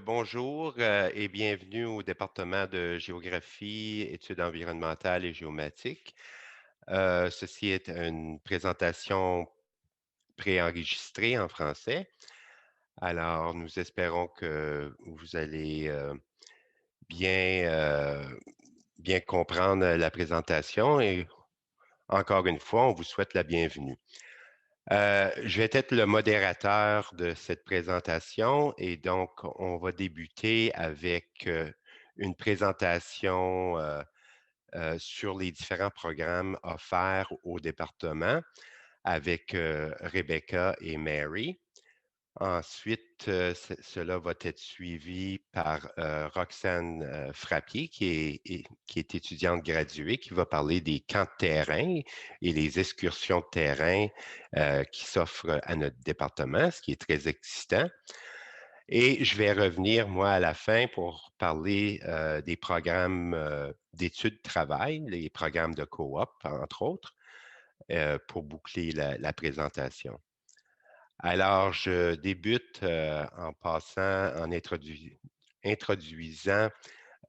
Bonjour et bienvenue au département de géographie, études environnementales et géomatiques. Ceci est une présentation préenregistrée en français. Alors, nous espérons que vous allez bien, bien comprendre la présentation et encore une fois, on vous souhaite la bienvenue. Je vais être le modérateur de cette présentation et donc on va débuter avec une présentation sur les différents programmes offerts au département avec Rebecca et Mary. Ensuite, cela va être suivi par Roxane Frappier, qui est étudiante graduée, qui va parler des camps de terrain et les excursions de terrain qui s'offrent à notre département, ce qui est très excitant. Et je vais revenir, moi, à la fin pour parler des programmes d'études de travail, les programmes de coop, entre autres, pour boucler la présentation. Alors, je débute en passant, en introduisant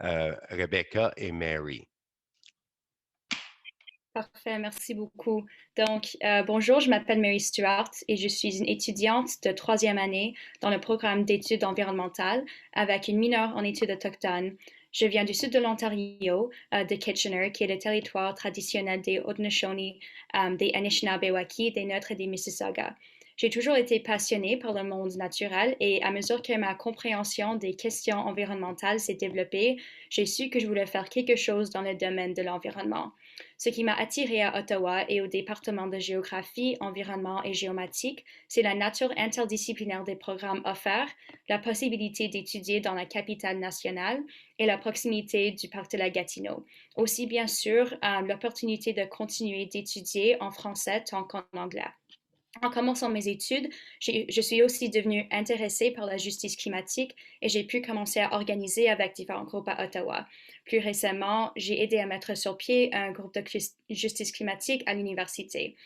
Rebecca et Mary. Parfait, merci beaucoup. Donc, bonjour, je m'appelle Mary Stewart et je suis une étudiante de troisième année dans le programme d'études environnementales avec une mineure en études autochtones. Je viens du sud de l'Ontario, de Kitchener, qui est le territoire traditionnel des Haudenosaunee, des Anishinaabe-Wakhi, des Neutres et des Mississauga. J'ai toujours été passionnée par le monde naturel et à mesure que ma compréhension des questions environnementales s'est développée, j'ai su que je voulais faire quelque chose dans le domaine de l'environnement. Ce qui m'a attiré à Ottawa et au département de géographie, environnement et géomatique, c'est la nature interdisciplinaire des programmes offerts, la possibilité d'étudier dans la capitale nationale et la proximité du parc de la Gatineau. Aussi, bien sûr, l'opportunité de continuer d'étudier en français tant qu'en anglais. En commençant mes études, je suis aussi devenue intéressée par la justice climatique et j'ai pu commencer à organiser avec différents groupes à Ottawa. Plus récemment, j'ai aidé à mettre sur pied un groupe de justice climatique à l'université.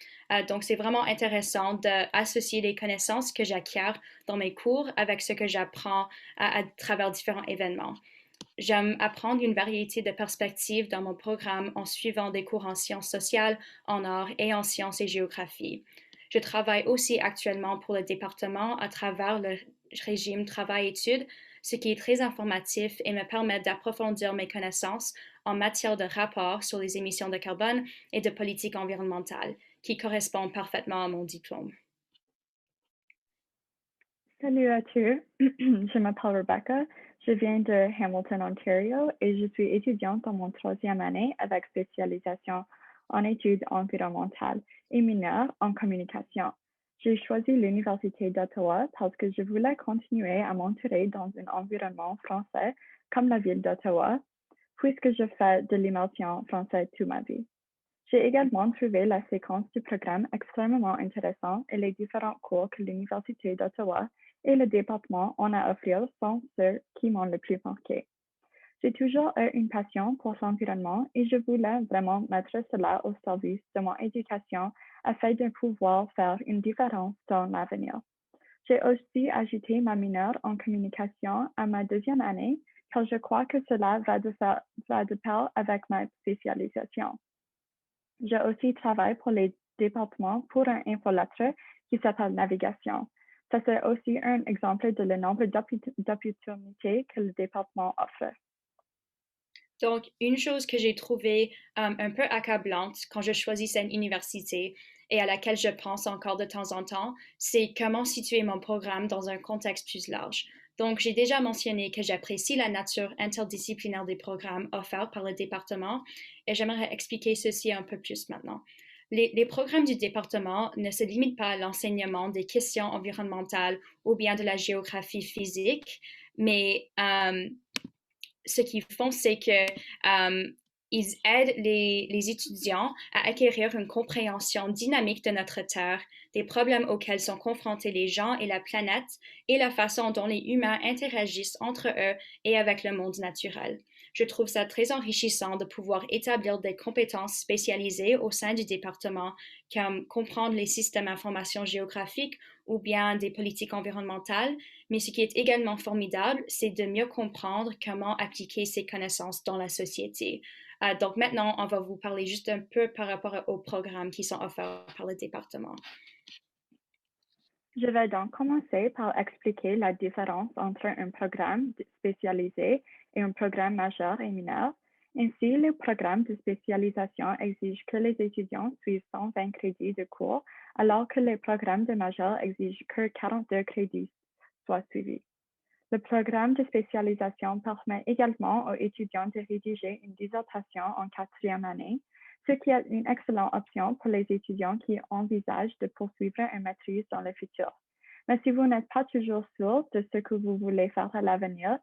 Donc, c'est vraiment intéressant d'associer les connaissances que j'acquiers dans mes cours avec ce que j'apprends à travers différents événements. J'aime apprendre une variété de perspectives dans mon programme en suivant des cours en sciences sociales, en arts et en sciences et géographie. Je travaille aussi actuellement pour le département à travers le régime travail-études, ce qui est très informatif et me permet d'approfondir mes connaissances en matière de rapport sur les émissions de carbone et de politique environnementale, qui correspond parfaitement à mon diplôme. Salut à tous, je m'appelle Rebecca, je viens de Hamilton, Ontario et je suis étudiante en mon troisième année avec spécialisation en études environnementales et mineures en communication. J'ai choisi l'Université d'Ottawa parce que je voulais continuer à m'entourer dans un environnement français comme la ville d'Ottawa, puisque je fais de l'immersion française toute ma vie. J'ai également trouvé la séquence du programme extrêmement intéressante et les différents cours que l'Université d'Ottawa et le département ont à offrir sont ceux qui m'ont le plus marqué. J'ai toujours eu une passion pour l'environnement et je voulais vraiment mettre cela au service de mon éducation afin de pouvoir faire une différence dans l'avenir. J'ai aussi ajouté ma mineure en communication à ma deuxième année car je crois que cela va de pair avec ma spécialisation. J'ai aussi travaillé pour les départements pour un infolettre qui s'appelle Navigation. Ça, c'est aussi un exemple de le nombre d'opportunités que le département offre. Donc, une chose que j'ai trouvée un peu accablante quand je choisissais une université et à laquelle je pense encore de temps en temps, c'est comment situer mon programme dans un contexte plus large. Donc, j'ai déjà mentionné que j'apprécie la nature interdisciplinaire des programmes offerts par le département et j'aimerais expliquer ceci un peu plus maintenant. Les programmes du département ne se limitent pas à l'enseignement des questions environnementales ou bien de la géographie physique, mais ce qu'ils font, c'est que ils aident les étudiants à acquérir une compréhension dynamique de notre Terre, des problèmes auxquels sont confrontés les gens et la planète, et la façon dont les humains interagissent entre eux et avec le monde naturel. Je trouve ça très enrichissant de pouvoir établir des compétences spécialisées au sein du département, comme comprendre les systèmes d'information géographique ou bien des politiques environnementales. Mais ce qui est également formidable, c'est de mieux comprendre comment appliquer ces connaissances dans la société. Donc maintenant, on va vous parler juste un peu par rapport aux programmes qui sont offerts par le département. Je vais donc commencer par expliquer la différence entre un programme spécialisé et un programme majeur et mineur. Ainsi, le programme de spécialisation exige que les étudiants suivent 120 crédits de cours, alors que les programmes de majeur exigent que 42 crédits soient suivis. Le programme de spécialisation permet également aux étudiants de rédiger une dissertation en quatrième année, ce qui est une excellente option pour les étudiants qui envisagent de poursuivre une maîtrise dans le futur. Mais si vous n'êtes pas toujours sûr de ce que vous voulez faire à l'avenir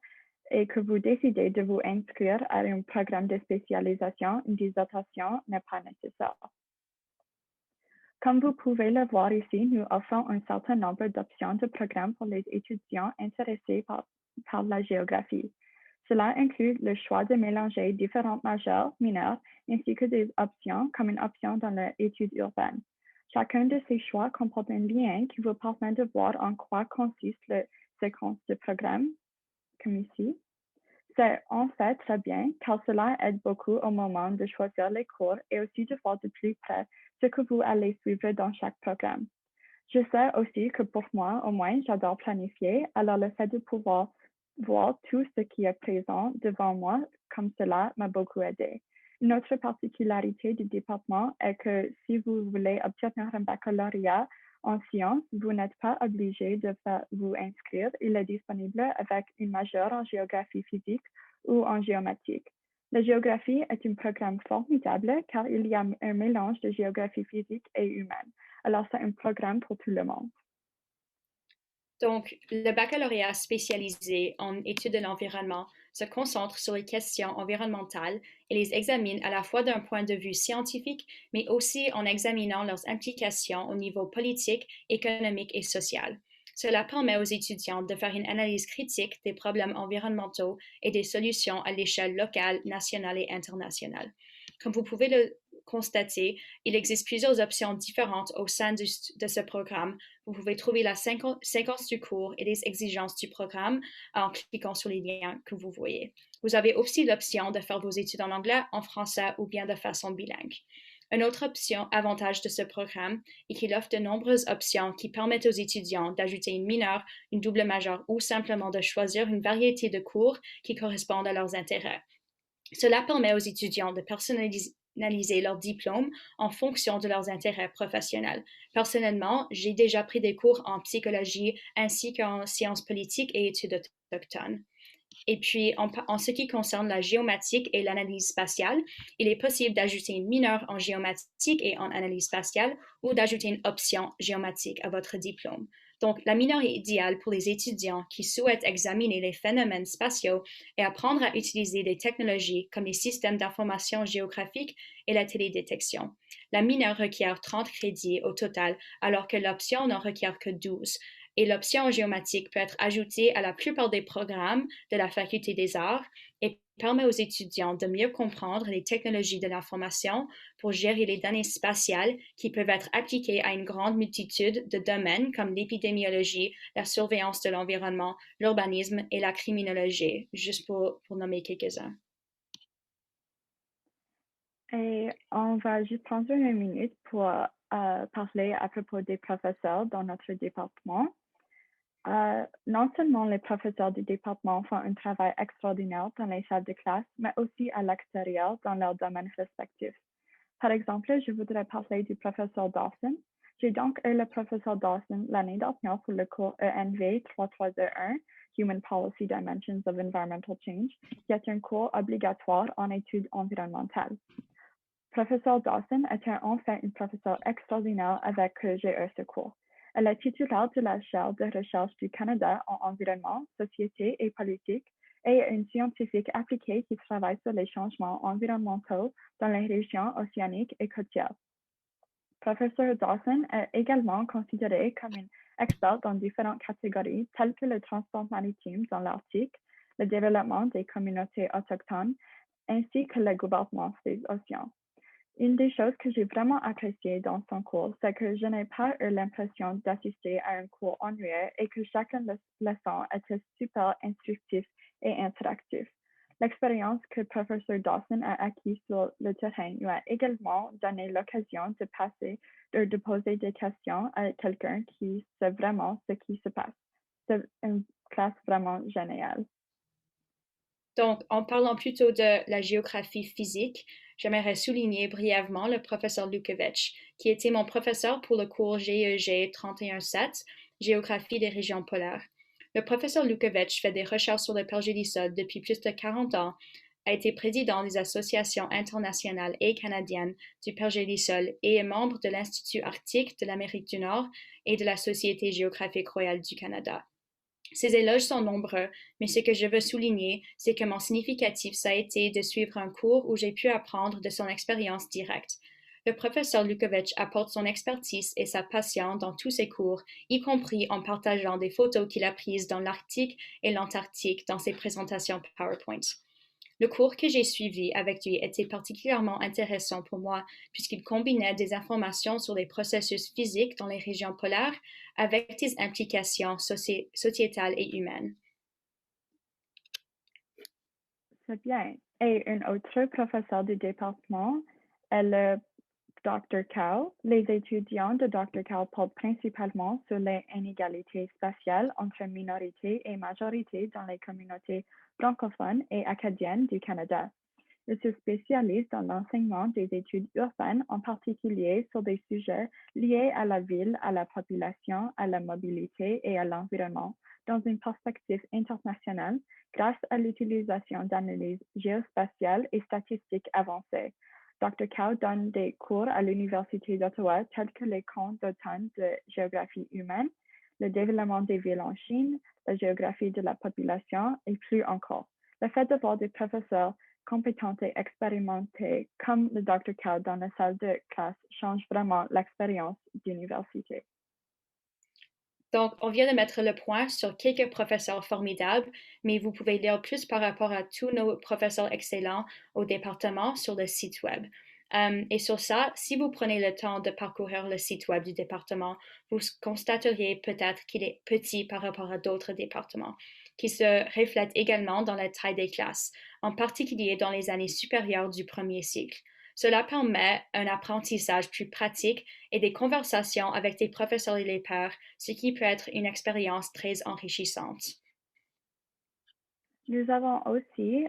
et que vous décidez de vous inscrire à un programme de spécialisation, une dissertation n'est pas nécessaire. Comme vous pouvez le voir ici, nous offrons un certain nombre d'options de programmes pour les étudiants intéressés par la géographie. Cela inclut le choix de mélanger différents majeurs, mineurs, ainsi que des options comme une option dans l'étude urbaine. Chacun de ces choix comporte un lien qui vous permet de voir en quoi consiste la séquence de programme, comme ici. C'est en fait très bien car cela aide beaucoup au moment de choisir les cours et aussi de voir de plus près ce que vous allez suivre dans chaque programme. Je sais aussi que pour moi, au moins, j'adore planifier, alors le fait de pouvoir voir tout ce qui est présent devant moi comme cela m'a beaucoup aidé. Une autre particularité du département est que si vous voulez obtenir un baccalauréat en sciences, vous n'êtes pas obligé de vous inscrire. Il est disponible avec une majeure en géographie physique ou en géomatique. La géographie est un programme formidable car il y a un mélange de géographie physique et humaine. Alors, c'est un programme pour tout le monde. Donc, le baccalauréat spécialisé en études de l'environnement se concentre sur les questions environnementales et les examine à la fois d'un point de vue scientifique, mais aussi en examinant leurs implications au niveau politique, économique et social. Cela permet aux étudiants de faire une analyse critique des problèmes environnementaux et des solutions à l'échelle locale, nationale et internationale. Comme vous pouvez le constater, il existe plusieurs options différentes au sein de ce programme. Vous pouvez trouver la séquence du cours et les exigences du programme en cliquant sur les liens que vous voyez. Vous avez aussi l'option de faire vos études en anglais, en français ou bien de façon bilingue. Une autre avantage de ce programme est qu'il offre de nombreuses options qui permettent aux étudiants d'ajouter une mineure, une double majeure ou simplement de choisir une variété de cours qui correspondent à leurs intérêts. Cela permet aux étudiants de personnaliser leur diplôme en fonction de leurs intérêts professionnels. Personnellement, j'ai déjà pris des cours en psychologie ainsi qu'en sciences politiques et études autochtones. Et puis, en ce qui concerne la géomatique et l'analyse spatiale, il est possible d'ajouter une mineure en géomatique et en analyse spatiale ou d'ajouter une option géomatique à votre diplôme. Donc, la mineure est idéale pour les étudiants qui souhaitent examiner les phénomènes spatiaux et apprendre à utiliser des technologies comme les systèmes d'information géographique et la télédétection. La mineure requiert 30 crédits au total, alors que l'option n'en requiert que 12 et l'option géomatique peut être ajoutée à la plupart des programmes de la Faculté des Arts et permet aux étudiants de mieux comprendre les technologies de l'information pour gérer les données spatiales qui peuvent être appliquées à une grande multitude de domaines comme l'épidémiologie, la surveillance de l'environnement, l'urbanisme et la criminologie, juste pour nommer quelques-uns. Et on va juste prendre une minute pour parler à propos des professeurs dans notre département. Non seulement les professeurs du département font un travail extraordinaire dans les salles de classe, mais aussi à l'extérieur dans leurs domaines respectifs. Par exemple, je voudrais parler du professeur Dawson. J'ai donc eu le professeur Dawson l'année dernière pour le cours ENV 3321, Human Policy Dimensions of Environmental Change, qui est un cours obligatoire en études environnementales. Professeur Dawson était en fait une professeure extraordinaire avec qui j'ai eu ce cours. Elle est titulaire de la chaire de recherche du Canada en environnement, société et politique et est une scientifique appliquée qui travaille sur les changements environnementaux dans les régions océaniques et côtières. Professeur Dawson est également considéré comme une experte dans différentes catégories telles que le transport maritime dans l'Arctique, le développement des communautés autochtones, ainsi que le gouvernement des océans. Une des choses que j'ai vraiment appréciées dans son cours, c'est que je n'ai pas eu l'impression d'assister à un cours ennuyeux et que chaque leçon était super instructif et interactif. L'expérience que professeur Dawson a acquise sur le terrain lui a également donné l'occasion de poser des questions à quelqu'un qui sait vraiment ce qui se passe. C'est une classe vraiment géniale. Donc, en parlant plutôt de la géographie physique, j'aimerais souligner brièvement le professeur Lukovic, qui était mon professeur pour le cours GEG 31-7, Géographie des régions polaires. Le professeur Lukovic fait des recherches sur le pergélisol depuis plus de 40 ans, a été président des associations internationales et canadiennes du pergélisol et est membre de l'Institut arctique de l'Amérique du Nord et de la Société géographique royale du Canada. Ces éloges sont nombreux, mais ce que je veux souligner, c'est que mon significatif, ça a été de suivre un cours où j'ai pu apprendre de son expérience directe. Le professeur Lukovic apporte son expertise et sa passion dans tous ses cours, y compris en partageant des photos qu'il a prises dans l'Arctique et l'Antarctique dans ses présentations PowerPoint. Le cours que j'ai suivi avec lui était particulièrement intéressant pour moi puisqu'il combinait des informations sur les processus physiques dans les régions polaires avec des implications sociétales et humaines. C'est bien. Et un autre professeur du département est le Dr. Cow. Les étudiants de Dr. Cow parlent principalement sur les inégalités spatiales entre minorités et majorités dans les communautés francophones et acadiennes du Canada. Il se spécialise dans l'enseignement des études urbaines, en particulier sur des sujets liés à la ville, à la population, à la mobilité et à l'environnement, dans une perspective internationale, grâce à l'utilisation d'analyses géospatiales et statistiques avancées. Dr. Cow donne des cours à l'Université d'Ottawa tels que les camps d'automne de géographie humaine, le développement des villes en Chine, la géographie de la population et plus encore. Le fait de voir des professeurs compétents et expérimentés comme le Dr. Cow dans la salle de classe change vraiment l'expérience d'université. Donc, on vient de mettre le point sur quelques professeurs formidables, mais vous pouvez lire plus par rapport à tous nos professeurs excellents au département sur le site web. Et sur ça, si vous prenez le temps de parcourir le site web du département, vous constateriez peut-être qu'il est petit par rapport à d'autres départements, qui se reflètent également dans la taille des classes, en particulier dans les années supérieures du premier cycle. Cela permet un apprentissage plus pratique et des conversations avec des professeurs et les pairs, ce qui peut être une expérience très enrichissante. Nous avons aussi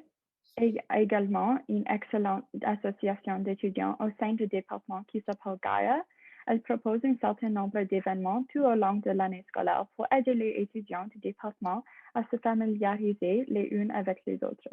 également une excellente association d'étudiants au sein du département qui s'appelle Gaia. Elle propose un certain nombre d'événements tout au long de l'année scolaire pour aider les étudiants du département à se familiariser les unes avec les autres.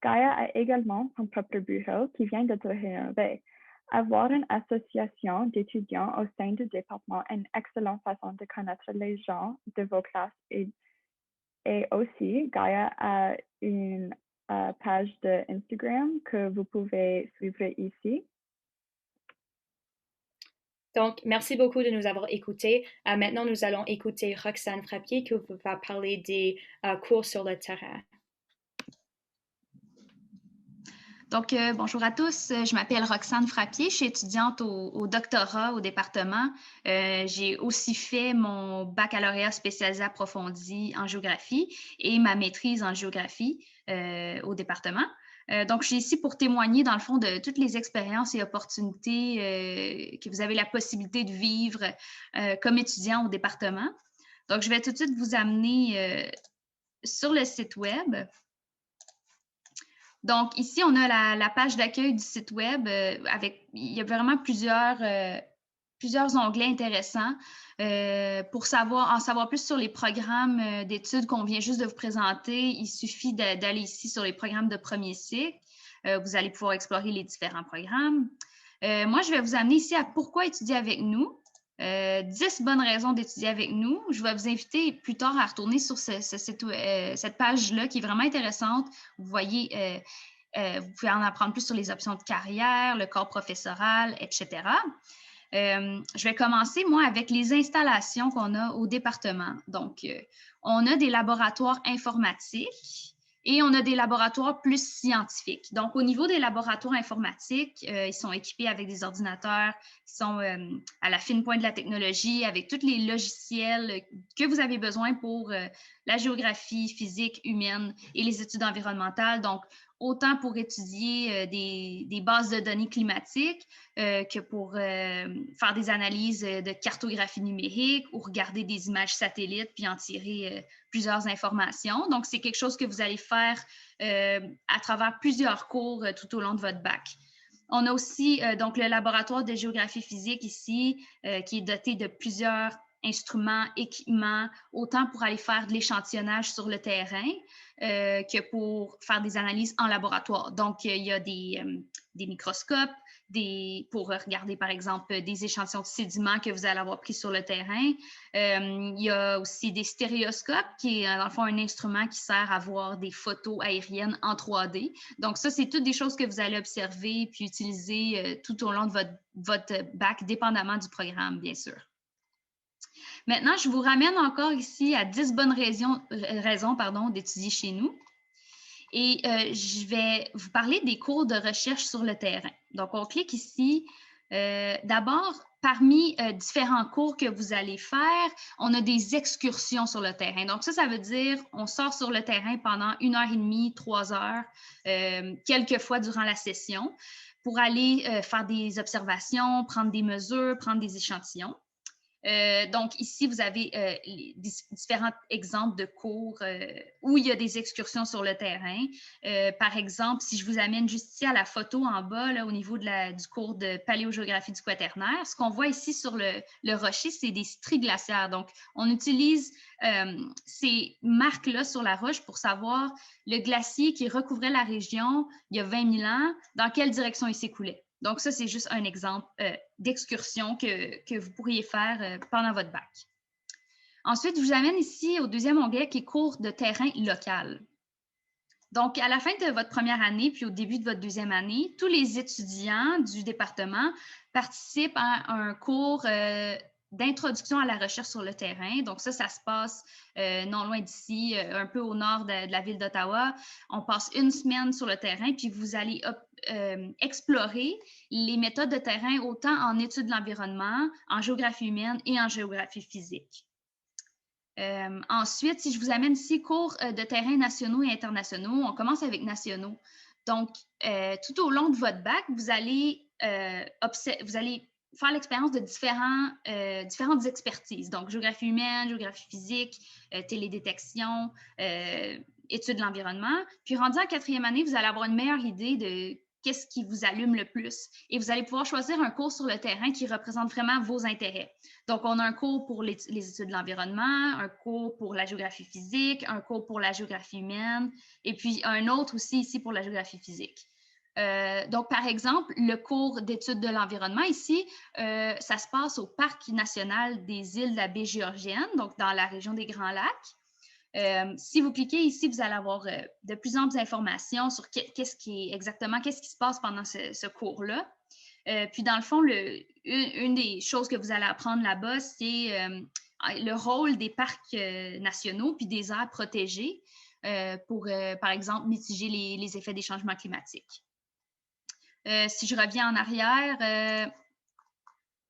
Gaia a également son propre bureau qui vient d'être rénové. Avoir une association d'étudiants au sein du département est une excellente façon de connaître les gens de vos classes et aussi Gaia a une page de Instagram que vous pouvez suivre ici. Donc, merci beaucoup de nous avoir écoutés. Maintenant, nous allons écouter Roxane Frappier qui va parler des cours sur le terrain. Donc, bonjour à tous. Je m'appelle Roxane Frappier. Je suis étudiante au doctorat au département. J'ai aussi fait mon baccalauréat spécialisé approfondi en géographie et ma maîtrise en géographie au département. Donc, je suis ici pour témoigner, dans le fond, de toutes les expériences et opportunités que vous avez la possibilité de vivre comme étudiant au département. Donc, je vais tout de suite vous amener sur le site web. Donc, ici, on a la page d'accueil du site web il y a vraiment plusieurs onglets intéressants pour en savoir plus sur les programmes d'études qu'on vient juste de vous présenter. Il suffit d'aller ici sur les programmes de premier cycle. Vous allez pouvoir explorer les différents programmes. Moi, je vais vous amener ici à pourquoi étudier avec nous. 10 bonnes raisons d'étudier avec nous. Je vais vous inviter plus tard à retourner sur cette page-là qui est vraiment intéressante. Vous voyez, vous pouvez en apprendre plus sur les options de carrière, le corps professoral, etc. Je vais commencer, moi, avec les installations qu'on a au département. Donc, on a des laboratoires informatiques. Et on a des laboratoires plus scientifiques. Donc, au niveau des laboratoires informatiques, ils sont équipés avec des ordinateurs qui sont à la fine pointe de la technologie, avec tous les logiciels que vous avez besoin pour la géographie physique, humaine et les études environnementales. Donc, autant pour étudier des bases de données climatiques que pour faire des analyses de cartographie numérique ou regarder des images satellites puis en tirer plusieurs informations. Donc, c'est quelque chose que vous allez faire à travers plusieurs cours tout au long de votre bac. On a aussi donc le laboratoire de géographie physique ici qui est doté de plusieurs instruments, équipements, autant pour aller faire de l'échantillonnage sur le terrain que pour faire des analyses en laboratoire. Donc, il y a des microscopes pour regarder, par exemple, des échantillons de sédiments que vous allez avoir pris sur le terrain. Il y a aussi des stéréoscopes, qui est, dans le fond, un instrument qui sert à voir des photos aériennes en 3D. Donc, ça, c'est toutes des choses que vous allez observer puis utiliser tout au long de votre bac, dépendamment du programme, bien sûr. Maintenant, je vous ramène encore ici à 10 bonnes raisons d'étudier chez nous. Et je vais vous parler des cours de recherche sur le terrain. Donc, on clique ici. D'abord, parmi différents cours que vous allez faire, on a des excursions sur le terrain. Donc, ça veut dire on sort sur le terrain pendant 1h30, 3 heures, quelques fois durant la session, pour aller faire des observations, prendre des mesures, prendre des échantillons. Donc, ici, vous avez différents exemples de cours où il y a des excursions sur le terrain. Par exemple, si je vous amène juste ici à la photo en bas, là, au niveau du cours de paléogéographie du Quaternaire, ce qu'on voit ici sur le rocher, c'est des stries glaciaires. Donc, on utilise ces marques-là sur la roche pour savoir le glacier qui recouvrait la région il y a 20 000 ans, dans quelle direction il s'écoulait. Donc, ça, c'est juste un exemple d'excursion que vous pourriez faire pendant votre bac. Ensuite, je vous amène ici au deuxième onglet qui est cours de terrain local. Donc, à la fin de votre première année, puis au début de votre deuxième année, tous les étudiants du département participent à un cours d'introduction à la recherche sur le terrain. Donc, ça se passe non loin d'ici, un peu au nord de la ville d'Ottawa. On passe une semaine sur le terrain, puis vous allez explorer les méthodes de terrain autant en études de l'environnement, en géographie humaine et en géographie physique. Ensuite, si je vous amène ici, cours de terrain nationaux et internationaux, on commence avec nationaux. Donc, tout au long de votre bac, vous allez faire l'expérience de différentes expertises. Donc, géographie humaine, géographie physique, télédétection, études de l'environnement. Puis, rendu en quatrième année, vous allez avoir une meilleure idée de qu'est-ce qui vous allume le plus. Et vous allez pouvoir choisir un cours sur le terrain qui représente vraiment vos intérêts. Donc, on a un cours pour les études de l'environnement, un cours pour la géographie physique, un cours pour la géographie humaine, et puis un autre aussi ici pour la géographie physique. Donc, par exemple, le cours d'études de l'environnement ici, ça se passe au Parc national des îles de la baie Géorgienne, donc dans la région des Grands Lacs. Si vous cliquez ici, vous allez avoir de plus amples informations sur qu'est-ce qui se passe pendant ce cours-là. Puis, dans le fond, une des choses que vous allez apprendre là-bas, c'est le rôle des parcs nationaux puis des aires protégées pour, par exemple, mitiger les effets des changements climatiques. Si je reviens en arrière,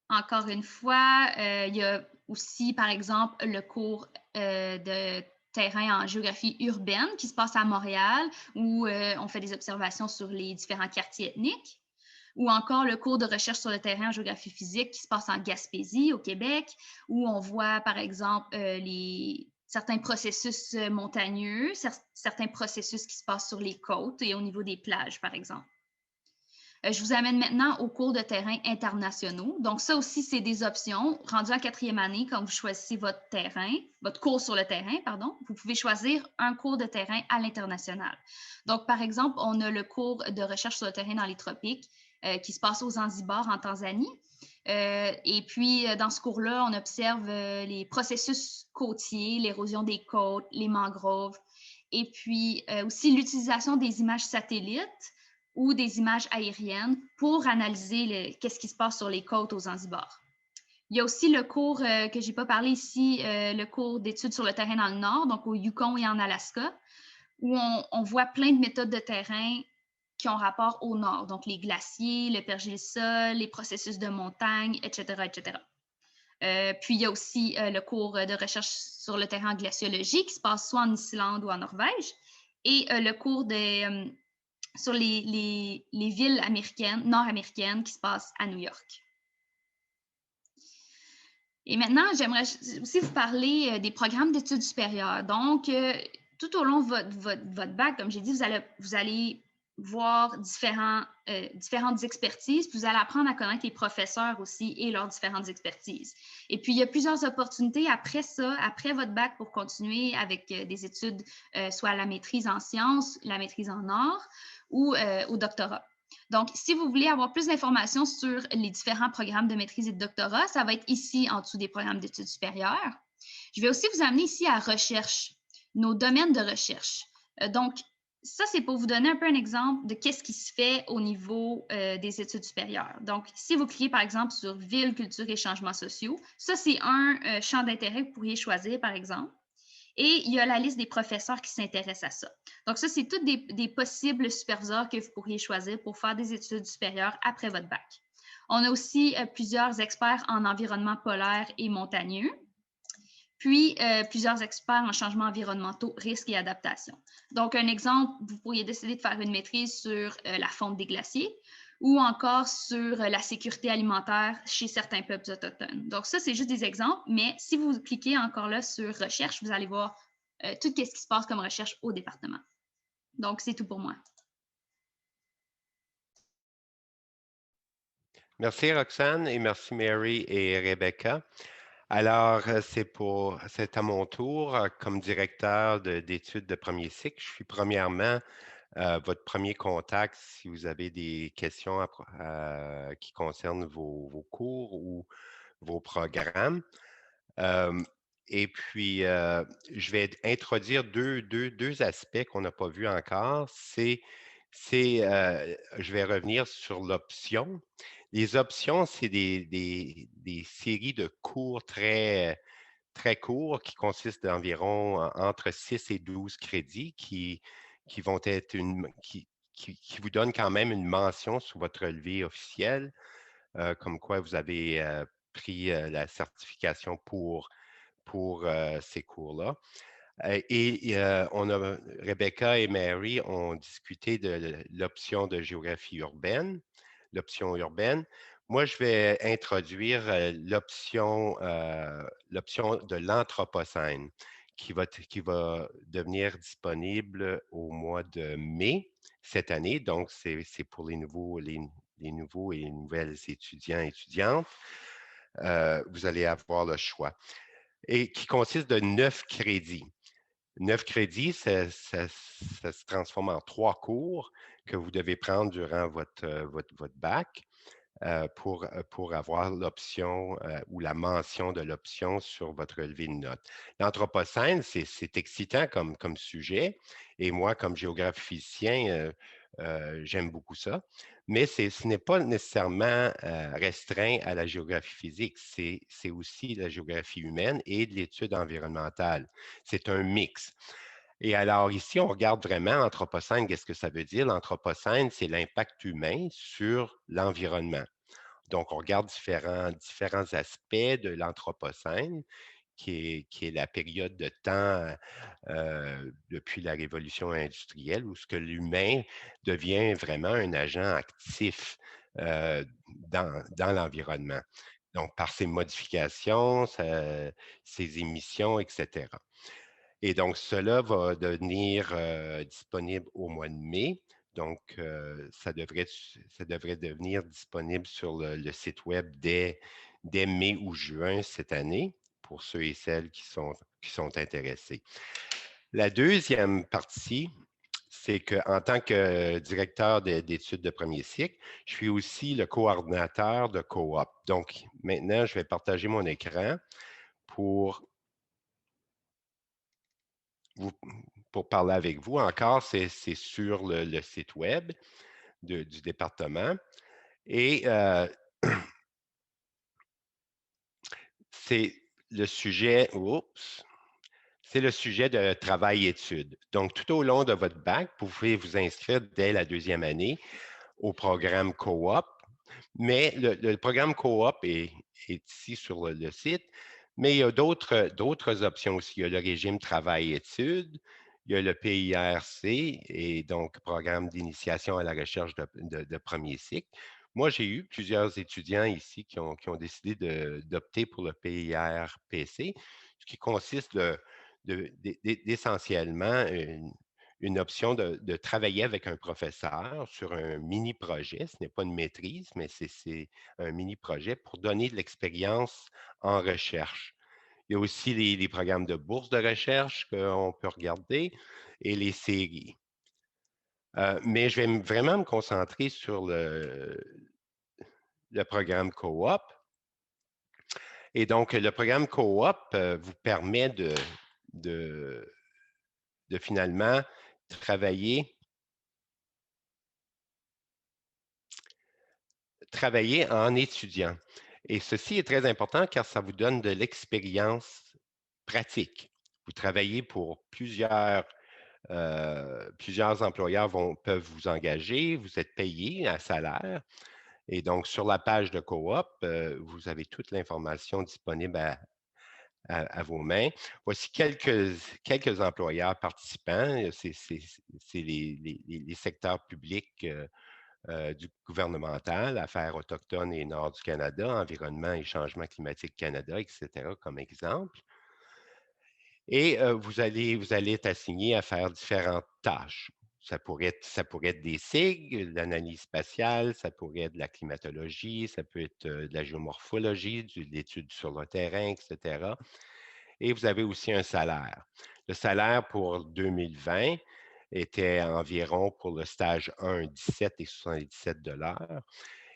encore une fois, il y a aussi, par exemple, le cours de terrain en géographie urbaine qui se passe à Montréal, où on fait des observations sur les différents quartiers ethniques, ou encore le cours de recherche sur le terrain en géographie physique qui se passe en Gaspésie, au Québec, où on voit, par exemple, certains processus montagneux, certains processus qui se passent sur les côtes et au niveau des plages, par exemple. Je vous amène maintenant aux cours de terrain internationaux. Donc, ça aussi, c'est des options. Rendu en quatrième année, quand vous choisissez votre cours sur le terrain, pardon, vous pouvez choisir un cours de terrain à l'international. Donc, par exemple, on a le cours de recherche sur le terrain dans les tropiques qui se passe aux Zanzibar, en Tanzanie. Et puis, dans ce cours-là, on observe les processus côtiers, l'érosion des côtes, les mangroves, et puis aussi l'utilisation des images satellites ou des images aériennes pour analyser qu'est-ce qui se passe sur les côtes aux Zanzibar. Il y a aussi le cours que je n'ai pas parlé ici, le cours d'études sur le terrain dans le Nord, donc au Yukon et en Alaska, où on voit plein de méthodes de terrain qui ont rapport au nord, donc les glaciers, le pergélisol, les processus de montagne, etc., etc. Puis, il y a aussi le cours de recherche sur le terrain glaciologique qui se passe soit en Islande ou en Norvège, et le cours sur les villes américaines, nord-américaines qui se passe à New York. Et maintenant, j'aimerais aussi vous parler des programmes d'études supérieures. Donc, tout au long de votre bac, comme j'ai dit, vous allez voir différentes expertises, puis vous allez apprendre à connaître les professeurs aussi et leurs différentes expertises. Et puis, il y a plusieurs opportunités après ça, après votre bac, pour continuer avec des études, soit la maîtrise en sciences, la maîtrise en arts ou au doctorat. Donc, si vous voulez avoir plus d'informations sur les différents programmes de maîtrise et de doctorat, ça va être ici en dessous des programmes d'études supérieures. Je vais aussi vous amener ici à recherche, nos domaines de recherche. Donc, ça, c'est pour vous donner un peu un exemple de qu'est-ce qui se fait au niveau des études supérieures. Donc, si vous cliquez par exemple sur Ville, culture et changements sociaux, ça, c'est un champ d'intérêt que vous pourriez choisir, par exemple. Et il y a la liste des professeurs qui s'intéressent à ça. Donc, ça, c'est tous des possibles superviseurs que vous pourriez choisir pour faire des études supérieures après votre bac. On a aussi plusieurs experts en environnement polaire et montagneux, puis plusieurs experts en changements environnementaux, risques et adaptation. Donc, un exemple, vous pourriez décider de faire une maîtrise sur la fonte des glaciers ou encore sur la sécurité alimentaire chez certains peuples autochtones. Donc, ça, c'est juste des exemples, mais si vous cliquez encore là sur recherche, vous allez voir tout ce qui se passe comme recherche au département. Donc, c'est tout pour moi. Merci Roxane et merci Mary et Rebecca. Alors, c'est à mon tour comme directeur d'études de premier cycle. Je suis premièrement votre premier contact si vous avez des questions qui concernent vos cours ou vos programmes. Et puis, je vais introduire deux aspects qu'on n'a pas vus encore. Je vais revenir sur l'option. Les options, c'est des séries de cours très courts qui consistent d'environ entre 6 et 12 crédits qui vont être qui vous donnent quand même une mention sur votre relevé officiel, comme quoi vous avez pris la certification pour ces cours-là. Rebecca et Mary ont discuté de l'option de géographie urbaine, l'option urbaine. Moi, je vais introduire l'option de l'Anthropocène qui va devenir disponible au mois de mai cette année. Donc, c'est pour les nouveaux et les nouvelles étudiants et étudiantes. Vous allez avoir le choix et qui consiste de 9 crédits. 9 crédits, ça se transforme en 3 cours que vous devez prendre durant votre bac pour avoir l'option ou la mention de l'option sur votre relevé de notes. L'Anthropocène, c'est excitant comme sujet et moi, comme géographicien, j'aime beaucoup ça. Mais ce n'est pas nécessairement restreint à la géographie physique, c'est aussi la géographie humaine et de l'étude environnementale. C'est un mix. Et alors ici, on regarde vraiment l'Anthropocène. Qu'est-ce que ça veut dire? L'Anthropocène, c'est l'impact humain sur l'environnement. Donc, on regarde différents aspects de l'Anthropocène, qui est la période de temps depuis la révolution industrielle où ce que l'humain devient vraiment un agent actif dans l'environnement. Donc, par ses modifications, ses émissions, etc. Et donc, cela va devenir disponible au mois de mai. Donc, ça devrait devenir disponible sur le site web dès mai ou juin cette année pour ceux et celles qui sont intéressés. La deuxième partie, c'est qu'en tant que directeur d'études de premier cycle, je suis aussi le coordinateur de coop. Donc, maintenant, je vais partager mon écran pour parler avec vous. Encore, c'est sur le site web du département. Et c'est le sujet, c'est le sujet de travail-études. Donc, tout au long de votre bac, vous pouvez vous inscrire dès la deuxième année au programme coop, mais le programme coop est ici sur le site, mais il y a d'autres options aussi. Il y a le régime travail-études, il y a le PIRC, et donc programme d'initiation à la recherche de premier cycle. Moi, j'ai eu plusieurs étudiants ici qui ont décidé d'opter pour le PIR-PC, ce qui consiste d'essentiellement une option de travailler avec un professeur sur un mini-projet. Ce n'est pas une maîtrise, mais c'est un mini-projet pour donner de l'expérience en recherche. Il y a aussi les programmes de bourse de recherche qu'on peut regarder et les séries. Mais je vais vraiment me concentrer sur le programme coop. Et donc, le programme coop vous permet de finalement travailler en étudiant. Et ceci est très important car ça vous donne de l'expérience pratique. Vous travaillez pour plusieurs employeurs peuvent vous engager, vous êtes payé à salaire. Et donc, sur la page de coop, vous avez toute l'information disponible à vos mains. Voici quelques employeurs participants. C'est les secteurs publics du gouvernemental, Affaires autochtones et Nord du Canada, Environnement et Changement climatique Canada, etc., comme exemple. Et vous allez être assigné à faire différentes tâches. Ça pourrait être des SIG, de l'analyse spatiale, ça pourrait être de la climatologie, ça peut être de la géomorphologie, de l'étude sur le terrain, etc. Et vous avez aussi un salaire. Le salaire pour 2020 était environ pour le stage 1, 17 et 77 $.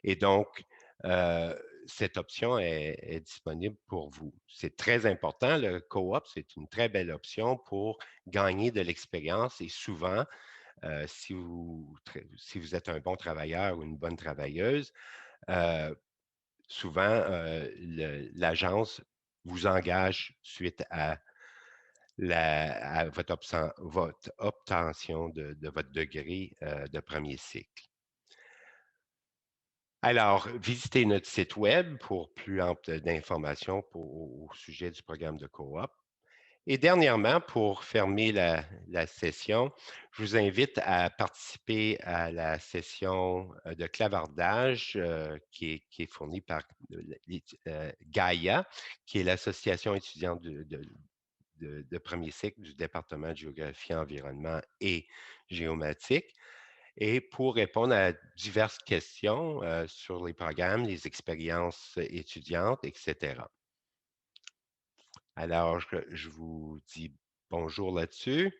Et donc, cette option est disponible pour vous. C'est très important. Le coop, c'est une très belle option pour gagner de l'expérience et souvent, si vous êtes un bon travailleur ou une bonne travailleuse, souvent, l'agence vous engage suite à votre obtention de votre degré de premier cycle. Alors, visitez notre site web pour plus ample d'informations au sujet du programme de coop. Et dernièrement, pour fermer la session, je vous invite à participer à la session de clavardage qui est fournie par Gaia, qui est l'Association étudiante de premier cycle du département de géographie, environnement et géomatique. Et pour répondre à diverses questions sur les programmes, les expériences étudiantes, etc. Alors, je vous dis bonjour là-dessus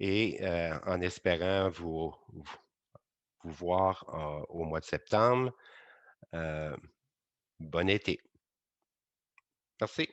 et en espérant vous voir au mois de septembre. Bon été. Merci.